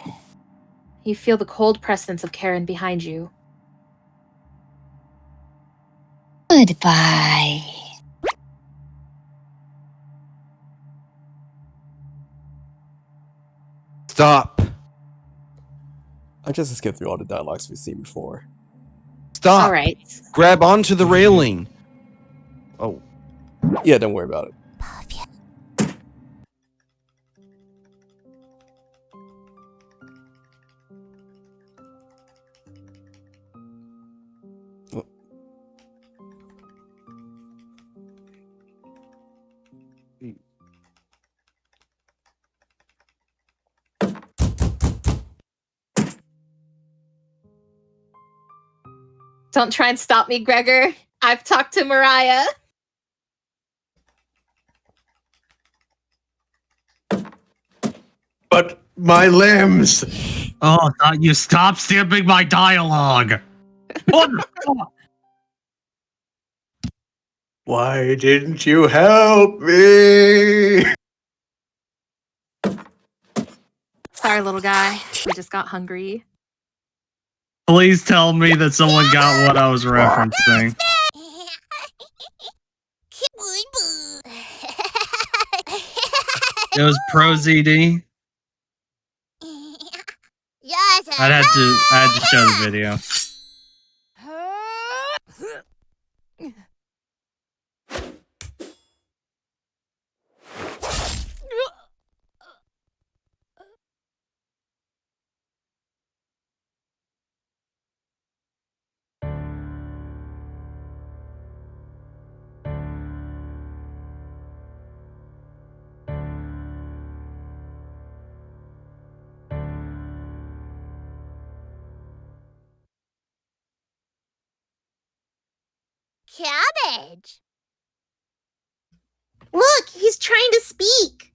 You feel the cold presence of Karin behind you. Goodbye. Stop. I just skipped through all the dialogues we've seen before. Stop. All right. Grab onto the railing. Oh. Yeah, don't worry about it. Don't try and stop me, Gregor. I've talked to Mariah. But my limbs! Oh, you stop skipping my dialogue. What the fuck? Why didn't you help me? Sorry, little guy. We just got hungry. Please tell me that someone got what I was referencing. It was Pro ZD. I had to show the video. Cabbage. Look, he's trying to speak.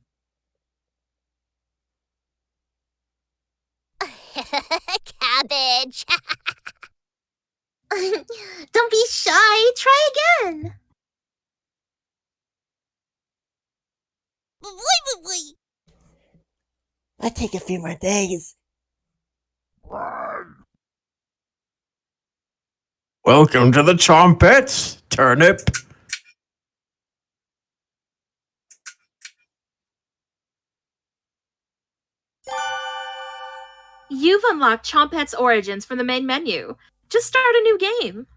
Cabbage. Don't be shy. Try again. I take a few more days. Welcome to the Chompets, turnip. You've unlocked Chompet's Origins from the main menu. Just start a new game.